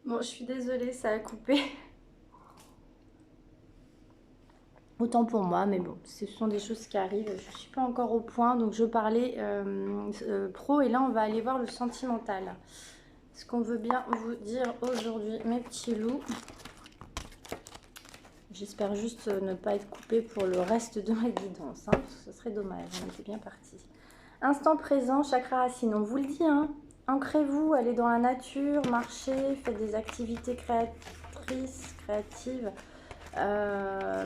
Bon, je suis désolée, ça a coupé. Autant pour moi, mais bon, ce sont des choses qui arrivent. Je ne suis pas encore au point, donc je parlais pro et là on va aller voir le sentimental. Ce qu'on veut bien vous dire aujourd'hui, mes petits loups. J'espère juste ne pas être coupée pour le reste de ma guidance, hein, parce que ce serait dommage, on était bien parti. Instant présent, chakra racine, on vous le dit, hein, ancrez-vous, allez dans la nature, marchez, faites des activités créatrices, créatives.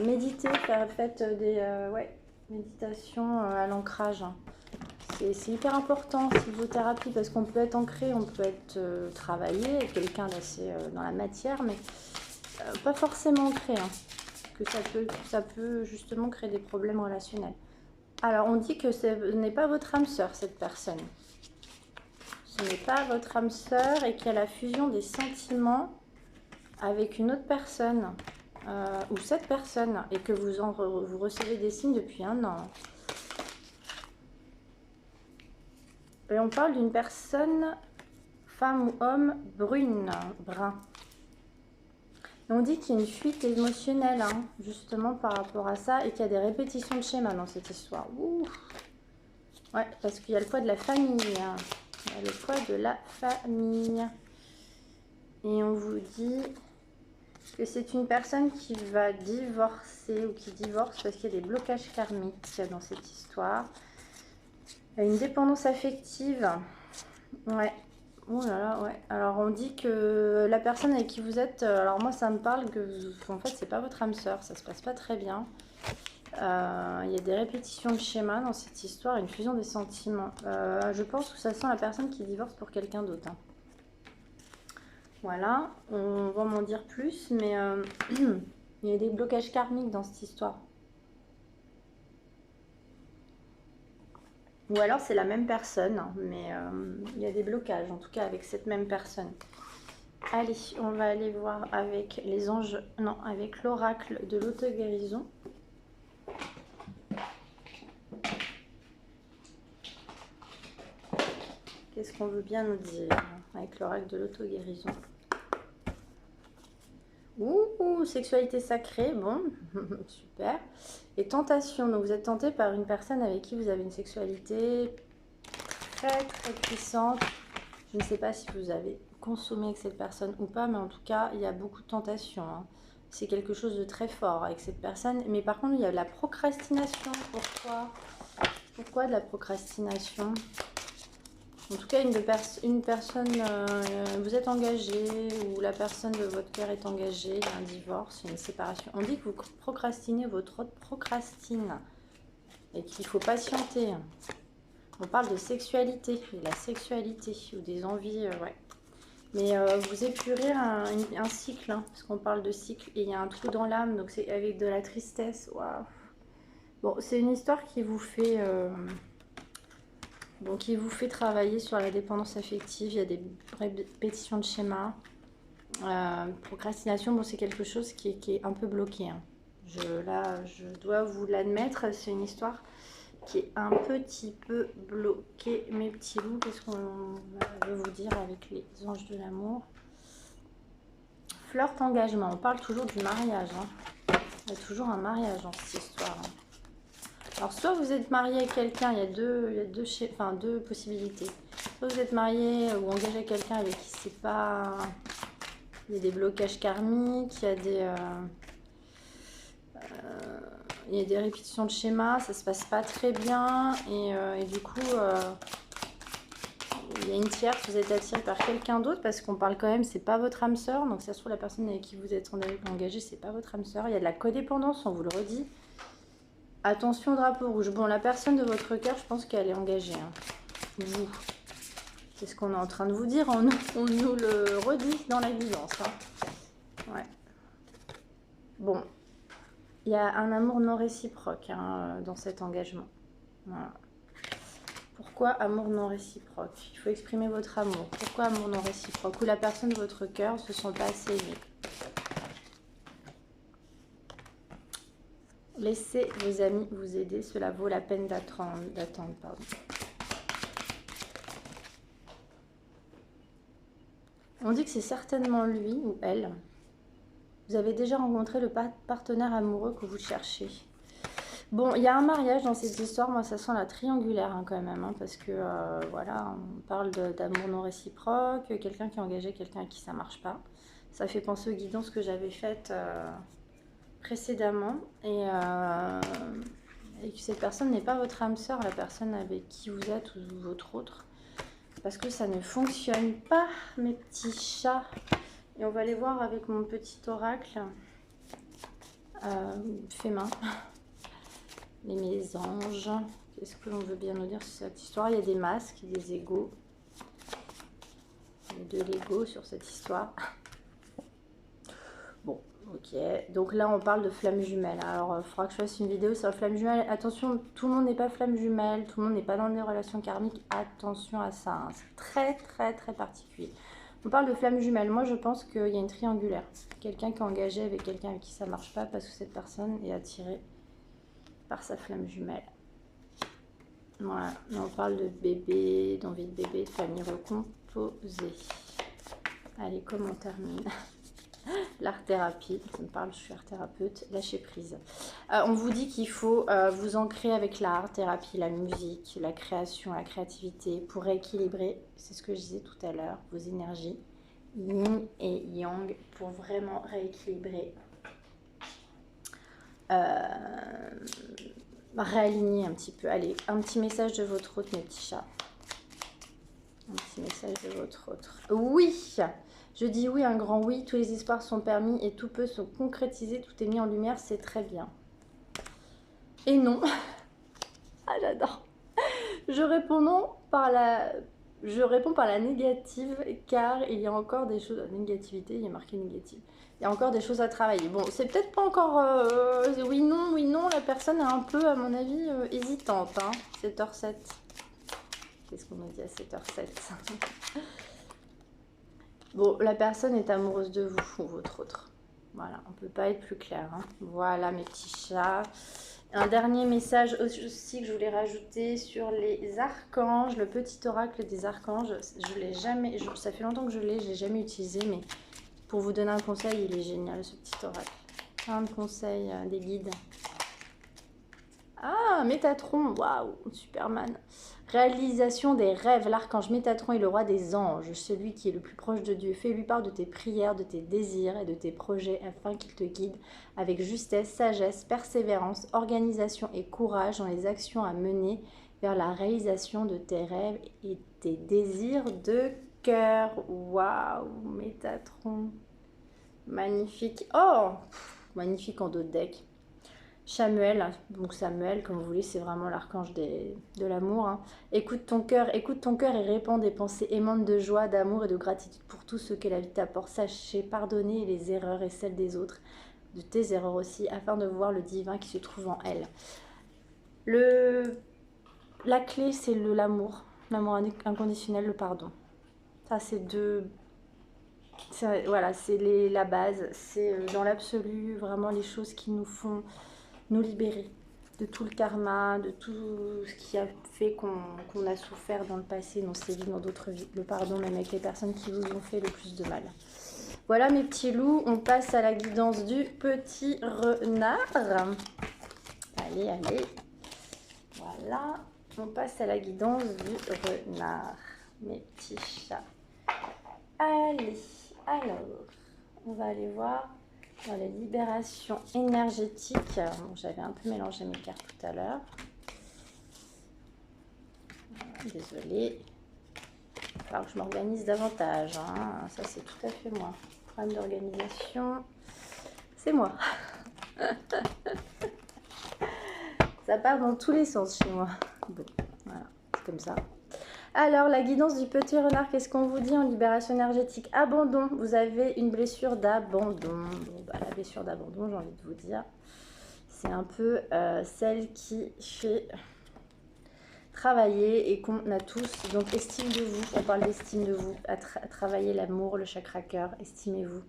Méditer, faites des méditations à l'ancrage. C'est hyper important, sylvothérapie, parce qu'on peut être ancré, on peut être travaillé, quelqu'un d'assez dans la matière, mais pas forcément ancré. Hein, que ça peut justement créer des problèmes relationnels. Alors, on dit que ce n'est pas votre âme sœur, cette personne. Ce n'est pas votre âme sœur et qu'il y a la fusion des sentiments avec une autre personne. Ou cette personne, et que vous recevez des signes depuis 1 an. Et on parle d'une personne, femme ou homme, brun. Et on dit qu'il y a une fuite émotionnelle, hein, justement par rapport à ça, et qu'il y a des répétitions de schémas dans cette histoire. Ouh. Ouais, parce qu'il y a le poids de la famille. Hein. Il y a le poids de la famille. Et on vous dit que c'est une personne qui va divorcer ou qui divorce parce qu'il y a des blocages karmiques dans cette histoire. Il y a une dépendance affective. Ouais. Oh là là, ouais. Alors on dit que la personne avec qui vous êtes, alors moi ça me parle que en fait c'est pas votre âme sœur, ça se passe pas très bien. Il y a des répétitions de schémas dans cette histoire, une fusion des sentiments. Je pense que ça sent la personne qui divorce pour quelqu'un d'autre. Hein. Voilà, on va m'en dire plus, mais il y a des blocages karmiques dans cette histoire. Ou alors c'est la même personne, mais il y a des blocages, en tout cas avec cette même personne. Allez, on va aller voir avec les anges, non, avec l'oracle de l'auto-guérison. Qu'est-ce qu'on veut bien nous dire avec l'oracle de l'auto-guérison? Ouh, sexualité sacrée, bon, super. Et tentation, donc vous êtes tenté par une personne avec qui vous avez une sexualité très très puissante. Je ne sais pas si vous avez consommé avec cette personne ou pas, mais en tout cas, il y a beaucoup de tentations. Hein. C'est quelque chose de très fort avec cette personne. Mais par contre, il y a de la procrastination. Pourquoi de la procrastination? En tout cas, une personne, vous êtes engagé ou la personne de votre cœur est engagée, il y a un divorce, une séparation. On dit que vous procrastinez, votre autre procrastine et qu'il faut patienter. On parle de sexualité, de la sexualité ou des envies, ouais. Mais vous épurez un cycle, hein, parce qu'on parle de cycle et il y a un trou dans l'âme, donc c'est avec de la tristesse. Waouh. Bon, c'est une histoire qui vous fait... Donc, il vous fait travailler sur la dépendance affective. Il y a des répétitions de schémas. Procrastination, bon, c'est quelque chose qui est un peu bloqué. Hein. Là, je dois vous l'admettre. C'est une histoire qui est un petit peu bloquée. Mes petits loups, qu'est-ce qu'on veut vous dire avec les anges de l'amour? Flirt engagement. On parle toujours du mariage. Hein. Il y a toujours un mariage dans cette histoire. Hein. Alors, soit vous êtes marié avec quelqu'un, il y a deux possibilités. Soit vous êtes marié ou engagé avec quelqu'un avec qui c'est pas... Il y a des blocages karmiques, il y a des répétitions de schémas, ça se passe pas très bien. Et du coup, il y a une tierce, vous êtes attiré par quelqu'un d'autre parce qu'on parle quand même, c'est pas votre âme sœur. Donc, ça se trouve, la personne avec qui vous êtes engagé, c'est pas votre âme sœur. Il y a de la codépendance, on vous le redit. Attention, drapeau rouge. Bon, la personne de votre cœur, je pense qu'elle est engagée. Hein. Vous. C'est ce qu'on est en train de vous dire. On nous le redit dans la guidance. Hein. Ouais. Bon. Il y a un amour non réciproque hein, dans cet engagement. Voilà. Pourquoi amour non réciproque? Il faut exprimer votre amour. Pourquoi amour non réciproque? Ou la personne de votre cœur ne se sent pas assez aimée. Laissez vos amis vous aider, cela vaut la peine d'attendre. On dit que c'est certainement lui ou elle. Vous avez déjà rencontré le partenaire amoureux que vous cherchez. Bon, il y a un mariage dans cette histoire. Moi, ça sent la triangulaire hein, quand même. Hein, parce que, voilà, on parle d'amour non réciproque. Quelqu'un qui a engagé quelqu'un à qui ça ne marche pas. Ça fait penser aux guidances que j'avais faites précédemment. Et que cette personne n'est pas votre âme sœur, la personne avec qui vous êtes ou votre autre. Parce que ça ne fonctionne pas, mes petits chats. Et on va aller voir avec mon petit oracle fait main. Les mésanges. Qu'est-ce que l'on veut bien nous dire sur cette histoire? Il y a des masques, des égos. Il y a de l'ego sur cette histoire. Bon, ok. Donc là, on parle de flamme jumelle. Alors, il faudra que je fasse une vidéo sur la flamme jumelle. Attention, tout le monde n'est pas flamme jumelle. Tout le monde n'est pas dans des relations karmiques. Attention à ça. Hein. C'est très, très, très particulier. On parle de flamme jumelle. Moi, je pense qu'il y a une triangulaire. Quelqu'un qui est engagé avec quelqu'un avec qui ça ne marche pas parce que cette personne est attirée par sa flamme jumelle. Voilà. On parle de bébé, d'envie de bébé, de famille recomposée. Allez, comment on termine? L'art-thérapie, ça me parle, je suis art-thérapeute, lâcher prise. On vous dit qu'il faut vous ancrer avec l'art-thérapie, la musique, la création, la créativité pour rééquilibrer, c'est ce que je disais tout à l'heure, vos énergies, yin et yang, pour vraiment rééquilibrer, réaligner un petit peu. Allez, un petit message de votre hôte, mes petits chats. Un petit message de votre autre. Oui! Je dis oui, un grand oui, tous les espoirs sont permis et tout peut se concrétiser, tout est mis en lumière, c'est très bien. Et non. Ah, j'adore. Je réponds non par la... Je réponds par la négative, car il y a encore des choses... Négativité, il y a marqué négative. Il y a encore des choses à travailler. Bon, c'est peut-être pas encore... oui, non, la personne est un peu, à mon avis, hésitante. Hein. 7h07. Qu'est-ce qu'on nous dit à 7h07? Bon, la personne est amoureuse de vous ou votre autre. Voilà, on ne peut pas être plus clair. Hein. Voilà, mes petits chats. Un dernier message aussi que je voulais rajouter sur les archanges. Le petit oracle des archanges, je l'ai jamais... ça fait longtemps que je l'ai jamais utilisé, mais pour vous donner un conseil, il est génial, ce petit oracle. Un conseil des guides. Ah, Métatron, waouh, Superman. Réalisation des rêves, l'archange Métatron est le roi des anges, celui qui est le plus proche de Dieu. Fais-lui part de tes prières, de tes désirs et de tes projets afin qu'il te guide avec justesse, sagesse, persévérance, organisation et courage dans les actions à mener vers la réalisation de tes rêves et tes désirs de cœur. Waouh, Métatron. Magnifique. Oh, magnifique en dos de deck. Samuel, donc Samuel, comme vous voulez, c'est vraiment l'archange de l'amour. Hein. Écoute ton cœur et répands des pensées aimantes de joie, d'amour et de gratitude pour tout ce que la vie t'apporte. Sachez pardonner les erreurs et celles des autres, de tes erreurs aussi, afin de voir le divin qui se trouve en elles. La clé, c'est l'amour inconditionnel, le pardon. Ça, c'est voilà, c'est la base. C'est dans l'absolu, vraiment les choses qui nous font nous libérer de tout le karma, de tout ce qui a fait qu'on a souffert dans le passé, dans ces vies, dans d'autres vies. Le pardon, même avec les personnes qui vous ont fait le plus de mal. Voilà mes petits loups, on passe à la guidance du petit renard. Allez, allez. Voilà, on passe à la guidance du renard, mes petits chats. Allez, alors, on va aller voir dans la libération énergétique. Bon, j'avais un peu mélangé mes cartes tout à l'heure. Désolée. Il va falloir que je m'organise davantage. Hein. Ça, c'est tout à fait moi. Problème d'organisation, c'est moi. Ça part dans tous les sens chez moi. Bon, voilà, c'est comme ça. Alors, la guidance du petit renard, qu'est-ce qu'on vous dit en libération énergétique? Abandon, vous avez une blessure d'abandon. Bon, bah, la blessure d'abandon, j'ai envie de vous dire, c'est un peu celle qui fait travailler et qu'on a tous. Donc, estime de vous, on parle d'estime de vous, à travailler l'amour, le chakra cœur, estimez-vous.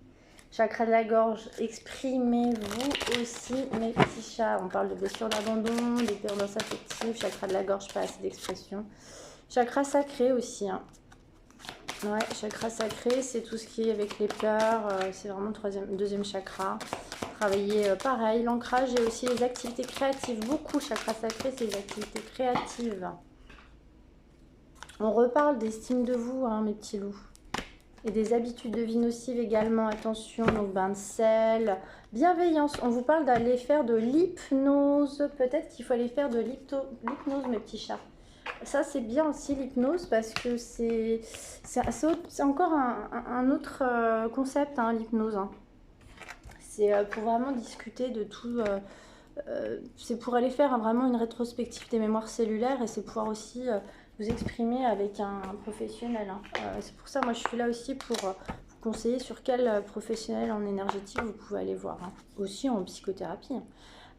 Chakra de la gorge, exprimez-vous aussi, mes petits chats. On parle de blessure d'abandon, dépendance affective, chakra de la gorge, pas assez d'expression. Chakra sacré aussi. Hein. Ouais, chakra sacré, c'est tout ce qui est avec les pleurs. C'est vraiment le deuxième chakra. Travailler pareil, l'ancrage et aussi les activités créatives. Beaucoup, chakra sacré, c'est les activités créatives. On reparle d'estime de vous, hein, mes petits loups. Et des habitudes de vie nocives également, attention, donc bain de sel, bienveillance. On vous parle d'aller faire de l'hypnose. Peut-être qu'il faut aller faire de l'hypnose, mes petits chats. Ça, c'est bien aussi l'hypnose parce que c'est encore un autre concept, hein, l'hypnose. Hein. C'est pour vraiment discuter de tout. C'est pour aller faire vraiment une rétrospective des mémoires cellulaires et c'est pouvoir aussi vous exprimer avec un professionnel. Hein. C'est pour ça, moi, je suis là aussi pour vous conseiller sur quel professionnel en énergétique vous pouvez aller voir. Hein. Aussi en psychothérapie. Hein.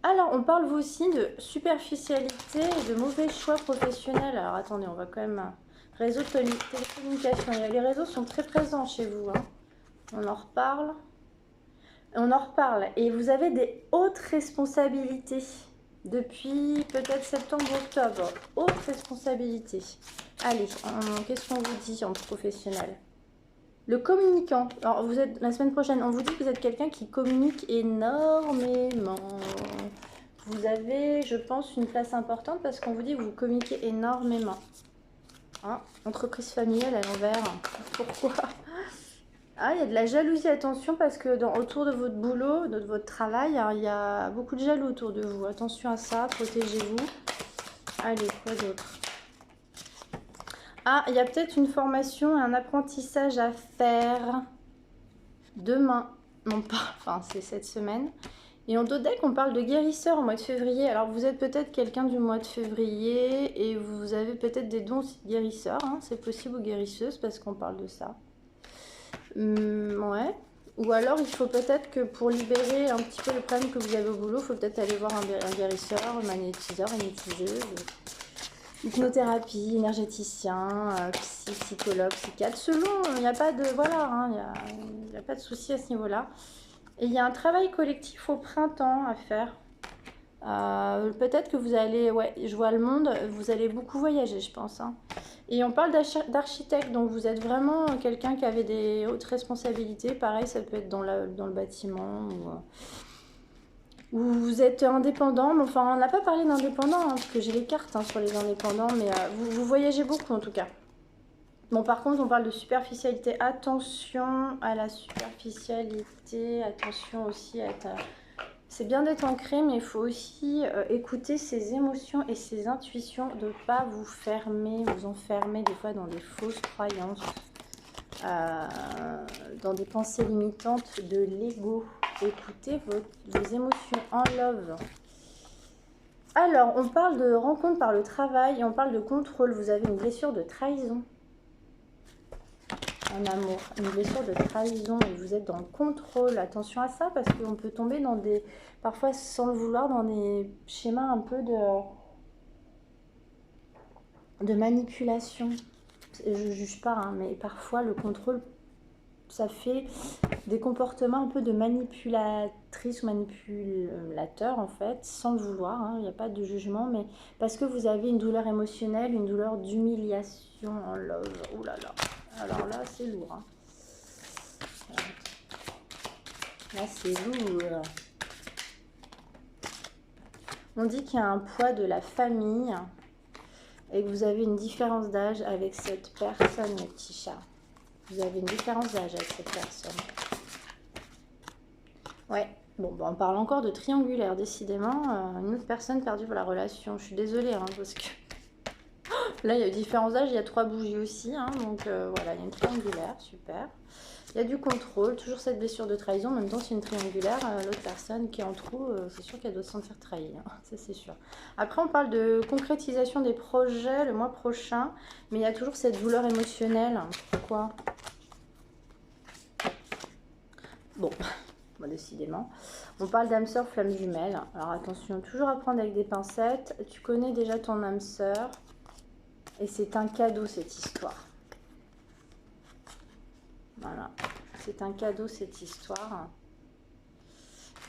Alors, on parle aussi de superficialité et de mauvais choix professionnels. Alors, attendez, on va quand même... Réseau de télécommunication. Les réseaux sont très présents chez vous. Hein. On en reparle. On en reparle. Et vous avez des hautes responsabilités. Depuis peut-être septembre-octobre. Hautes responsabilités. Allez, qu'est-ce qu'on vous dit en professionnel ? Le communicant. Alors, vous êtes la semaine prochaine, on vous dit que vous êtes quelqu'un qui communique énormément. Vous avez, je pense, une place importante parce qu'on vous dit que vous communiquez énormément. Hein, entreprise familiale à l'envers. Pourquoi? Ah, il y a de la jalousie, attention, parce que autour de votre boulot, de votre travail, hein, il y a beaucoup de jaloux autour de vous. Attention à ça, protégez-vous. Allez, quoi d'autre? Ah, il y a peut-être une formation, un apprentissage à faire demain. Non pas, enfin c'est cette semaine. Et en dos deck, on parle de guérisseur au mois de février. Alors vous êtes peut-être quelqu'un du mois de février et vous avez peut-être des dons guérisseurs. Hein, c'est possible ou guérisseuse parce qu'on parle de ça. Ouais. Ou alors il faut peut-être que pour libérer un petit peu le problème que vous avez au boulot, il faut peut-être aller voir un guérisseur, un magnétiseur, une magnétiseuse. Hypnothérapie, énergéticien, psychologue, psychiatre, selon, il n'y a pas de, voilà, hein, il n'y a pas de souci à ce niveau-là. Et il y a un travail collectif au printemps à faire. Peut-être que vous allez, ouais, je vois le monde, vous allez beaucoup voyager, je pense. Hein. Et on parle d'architecte, donc vous êtes vraiment quelqu'un qui avait des hautes responsabilités. Pareil, ça peut être dans le bâtiment ou vous êtes indépendant. Mais enfin, on n'a pas parlé d'indépendant, hein, parce que j'ai les cartes hein, sur les indépendants, mais vous voyagez beaucoup en tout cas. Bon, par contre, on parle de superficialité. Attention à la superficialité. Attention aussi à être... C'est bien d'être ancré, mais il faut aussi écouter ses émotions et ses intuitions, de ne pas vous fermer, vous enfermer des fois dans des fausses croyances, dans des pensées limitantes de l'ego. Écoutez vos émotions en love. Alors, on parle de rencontre par le travail et on parle de contrôle. Vous avez une blessure de trahison. En amour, une blessure de trahison et vous êtes dans le contrôle. Attention à ça parce qu'on peut tomber dans des, parfois sans le vouloir, dans des schémas un peu de manipulation. Je ne juge pas, hein, mais parfois le contrôle, ça fait des comportements un peu de manipulatrice ou manipulateur en fait, sans le vouloir. Hein, il n'y a pas de jugement, mais parce que vous avez une douleur émotionnelle, une douleur d'humiliation en love. Ouh là là. Alors là, c'est lourd. Hein. Là, c'est lourd. On dit qu'il y a un poids de la famille et que vous avez une différence d'âge avec cette personne, mes petits chats. Vous avez une différence d'âge avec cette personne. Ouais. Bon, on parle encore de triangulaire, décidément. Une autre personne perdue pour la relation. Je suis désolée, hein, parce que... Là, il y a différents âges, il y a 3 bougies aussi, hein, donc voilà, il y a une triangulaire, super. Il y a du contrôle, toujours cette blessure de trahison, en même temps c'est une triangulaire, l'autre personne qui est en trou, c'est sûr qu'elle doit se sentir trahie, hein, ça c'est sûr. Après on parle de concrétisation des projets le mois prochain, mais il y a toujours cette douleur émotionnelle. Pourquoi? Bon, décidément. On parle d'âme sœur, flamme jumelle, alors attention, toujours à prendre avec des pincettes. Tu connais déjà ton âme sœur. Et c'est un cadeau cette histoire. Voilà, c'est un cadeau cette histoire.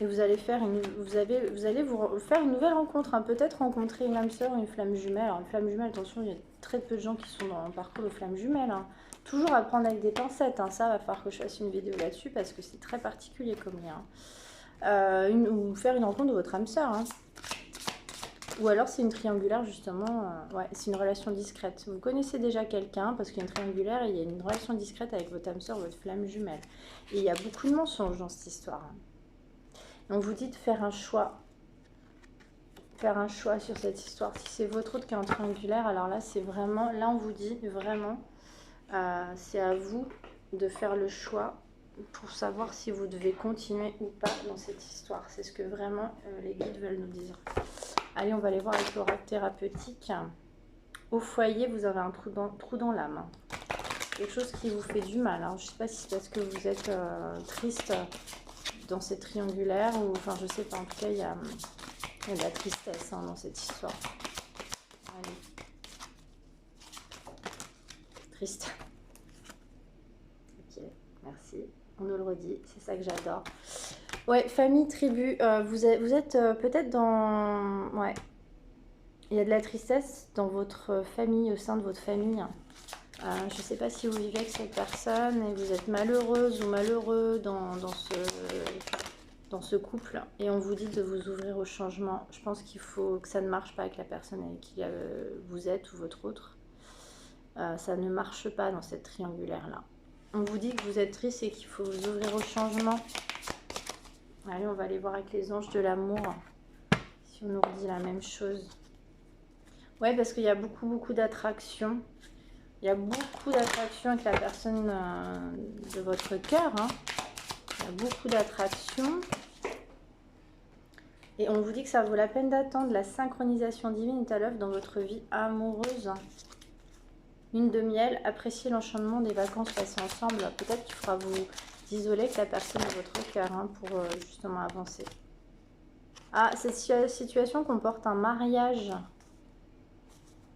Et vous allez faire vous allez vous faire une nouvelle rencontre. Hein. Peut-être rencontrer une âme sœur ou une flamme jumelle. Alors une flamme jumelle, attention, il y a très peu de gens qui sont dans le parcours de flamme jumelle. Hein. toujours à prendre avec des pincettes, hein. Ça va falloir que je fasse une vidéo là-dessus parce que c'est très particulier comme lien. Ou faire une rencontre de votre âme sœur, hein. Ou alors c'est une triangulaire justement, ouais, c'est une relation discrète. Vous connaissez déjà quelqu'un parce qu'il y a une triangulaire et il y a une relation discrète avec votre âme sœur, votre flamme jumelle. Et il y a beaucoup de mensonges dans cette histoire, hein. On vous dit de faire un choix. Faire un choix sur cette histoire. Si c'est votre autre qui est en triangulaire, alors là c'est vraiment, là on vous dit vraiment, c'est à vous de faire le choix pour savoir si vous devez continuer ou pas dans cette histoire. C'est ce que vraiment les guides veulent nous dire. Allez, on va aller voir avec l'oracle thérapeutique. Au foyer, vous avez un trou dans l'âme, hein. Quelque chose qui vous fait du mal, hein. Je ne sais pas si c'est parce que vous êtes triste dans cette triangulaire ou, enfin, je sais pas. En tout cas, il y a de la tristesse, hein, dans cette histoire. Allez. Triste. Ok, merci. On nous le redit, c'est ça que j'adore. Ouais, famille, tribu, vous êtes peut-être dans... Ouais, il y a de la tristesse dans votre famille, au sein de votre famille. Je ne sais pas si vous vivez avec cette personne et vous êtes malheureuse ou malheureux dans ce couple. Et on vous dit de vous ouvrir au changement. Je pense qu'il faut que ça ne marche pas avec la personne avec qui vous êtes ou votre autre. Ça ne marche pas dans cette triangulaire-là. On vous dit que vous êtes triste et qu'il faut vous ouvrir au changement. Allez, on va aller voir avec les anges de l'amour si on nous redit la même chose. Ouais, parce qu'il y a beaucoup d'attraction. Il y a beaucoup d'attraction avec la personne de votre cœur, hein. Il y a beaucoup d'attraction. Et on vous dit que ça vaut la peine d'attendre. La synchronisation divine est à l'œuvre dans votre vie amoureuse. Lune de miel, appréciez l'enchantement des vacances passées ensemble. Peut-être qu'il faudra vous isoler avec la personne de votre cœur, hein, pour justement avancer. Ah, cette situation comporte un mariage.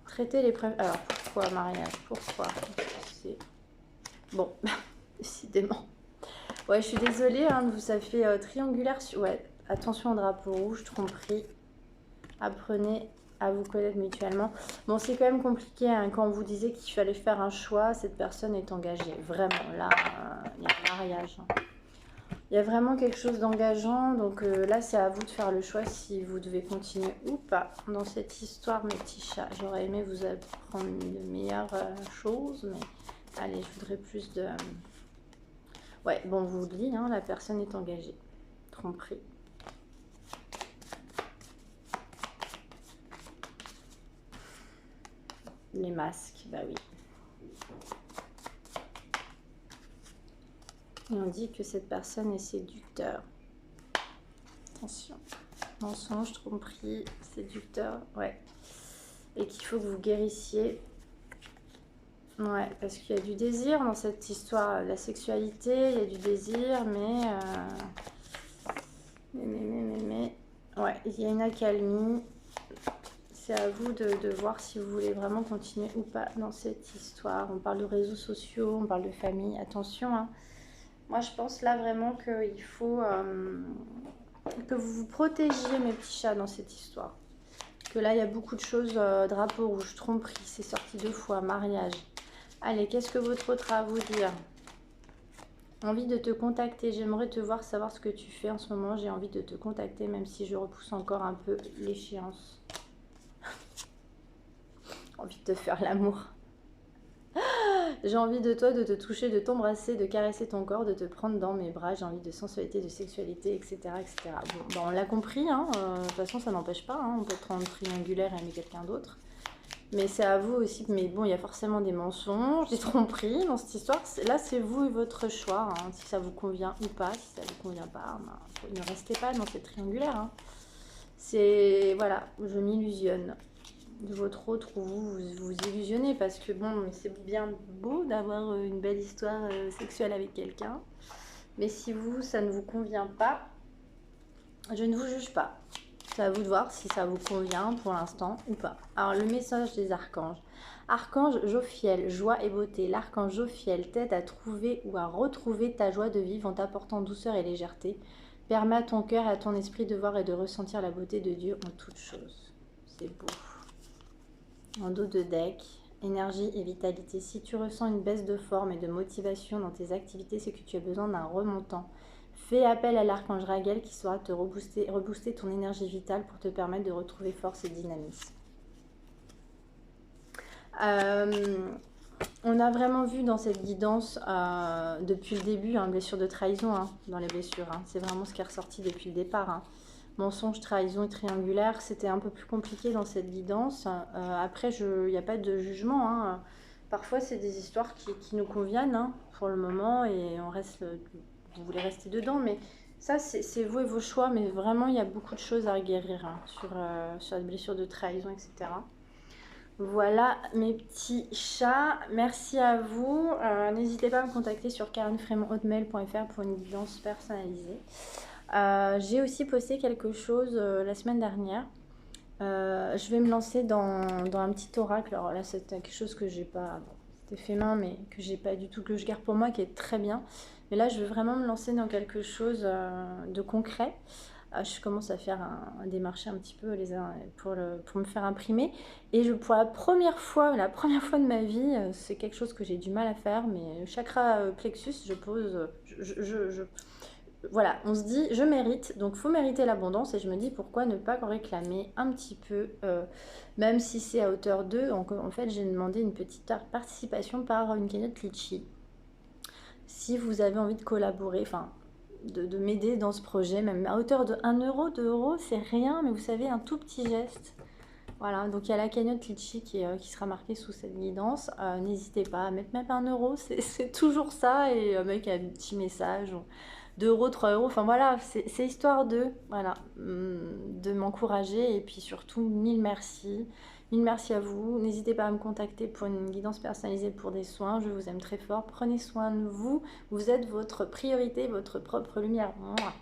Traitez les preuves. Alors, pourquoi mariage? Pourquoi? Bon, décidément. Ouais, je suis désolée, hein, ça fait triangulaire. Ouais, attention au drapeau rouge, tromperie. Apprenez à vous connaître mutuellement. Bon, c'est quand même compliqué, hein, quand on vous disait qu'il fallait faire un choix, cette personne est engagée. Vraiment, là, il y a un mariage, hein. Il y a vraiment quelque chose d'engageant, donc là c'est à vous de faire le choix si vous devez continuer ou pas dans cette histoire, mes petits chats. J'aurais aimé vous apprendre de meilleures choses, mais allez, je voudrais plus de... Ouais, bon, on vous le dit, hein, la personne est engagée. Tromperie. Les masques, bah oui. Et on dit que cette personne est séducteur. Attention. Mensonge, tromperie, séducteur, ouais. Et qu'il faut que vous guérissiez. Ouais, parce qu'il y a du désir dans cette histoire. La sexualité, il y a du désir, mais... Ouais, il y a une accalmie. C'est à vous de voir si vous voulez vraiment continuer ou pas dans cette histoire. On parle de réseaux sociaux, on parle de famille. Attention, hein. Moi, je pense là vraiment qu'il faut que vous vous protégiez, mes petits chats, dans cette histoire. Que là, il y a beaucoup de choses. Drapeau rouge, tromperie, c'est sorti 2 fois, mariage. Allez, qu'est-ce que votre autre a à vous dire? Envie de te contacter. J'aimerais te voir, savoir ce que tu fais en ce moment. J'ai envie de te contacter, même si je repousse encore un peu l'échéance. Envie de te faire l'amour. J'ai envie de toi, de te toucher, de t'embrasser, de caresser ton corps, de te prendre dans mes bras. J'ai envie de sensualité, de sexualité, etc. etc. Bon, ben on l'a compris, hein. De toute façon, ça n'empêche pas, hein. On peut être en triangulaire et aimer quelqu'un d'autre. Mais c'est à vous aussi. Mais bon, il y a forcément des mensonges, des tromperies dans cette histoire. Là, c'est vous et votre choix, hein, si ça vous convient ou pas. Si ça ne vous convient pas, ben, ne restez pas dans cette triangulaire, hein. C'est... Voilà, je m'illusionne de votre autre ou vous illusionnez, parce que bon, c'est bien beau d'avoir une belle histoire sexuelle avec quelqu'un, mais si vous, ça ne vous convient pas, je ne vous juge pas. C'est à vous de voir si ça vous convient pour l'instant ou pas. Alors, le message des archanges. Archange Jophiel, joie et beauté. L'archange Jophiel t'aide à trouver ou à retrouver ta joie de vivre en t'apportant douceur et légèreté. Permets à ton cœur et à ton esprit de voir et de ressentir la beauté de Dieu en toutes choses. C'est beau. En dos de deck, énergie et vitalité. Si tu ressens une baisse de forme et de motivation dans tes activités, c'est que tu as besoin d'un remontant. Fais appel à l'archange Raguel qui saura te rebooster ton énergie vitale pour te permettre de retrouver force et dynamisme. On a vraiment vu dans cette guidance, depuis le début, blessure de trahison dans les blessures. C'est vraiment ce qui est ressorti depuis le départ. Mensonge, trahison et triangulaire, c'était un peu plus compliqué dans cette guidance. Après, il n'y a pas de jugement. Parfois, c'est des histoires qui nous conviennent pour le moment et on reste, vous voulez rester dedans. Mais ça, c'est vous et vos choix. Mais vraiment, il y a beaucoup de choses à guérir sur la blessure de trahison, etc. Voilà mes petits chats, merci à vous. N'hésitez pas à me contacter sur karenfremont@hotmail.fr pour une guidance personnalisée. J'ai aussi posté quelque chose la semaine dernière. Je vais me lancer dans un petit oracle. Alors là, c'est quelque chose que j'ai pas, c'était fait main, mais que j'ai pas du tout, que je garde pour moi, qui est très bien. Mais là, je veux vraiment me lancer dans quelque chose de concret. Je commence à faire un démarcher un petit peu pour me faire imprimer. Et pour la première fois de ma vie, c'est quelque chose que j'ai du mal à faire, mais le chakra plexus, je pose, voilà, on se dit, je mérite, donc il faut mériter l'abondance, et je me dis, pourquoi ne pas réclamer un petit peu, même si c'est à hauteur 2, en fait, j'ai demandé une petite participation par une cagnotte Litchi. Si vous avez envie de collaborer, enfin, de m'aider dans ce projet, même à hauteur de 1 euro, 2 euros, c'est rien, mais vous savez, un tout petit geste. Voilà, donc il y a la cagnotte Litchi qui sera marquée sous cette guidance. N'hésitez pas à mettre même 1 euro, c'est toujours ça, et mec, un petit message, 2 euros, 3 euros, enfin voilà, c'est histoire de m'encourager, et puis surtout, mille merci. Mille merci à vous. N'hésitez pas à me contacter pour une guidance personnalisée pour des soins. Je vous aime très fort. Prenez soin de vous. Vous êtes votre priorité, votre propre lumière. Mouah.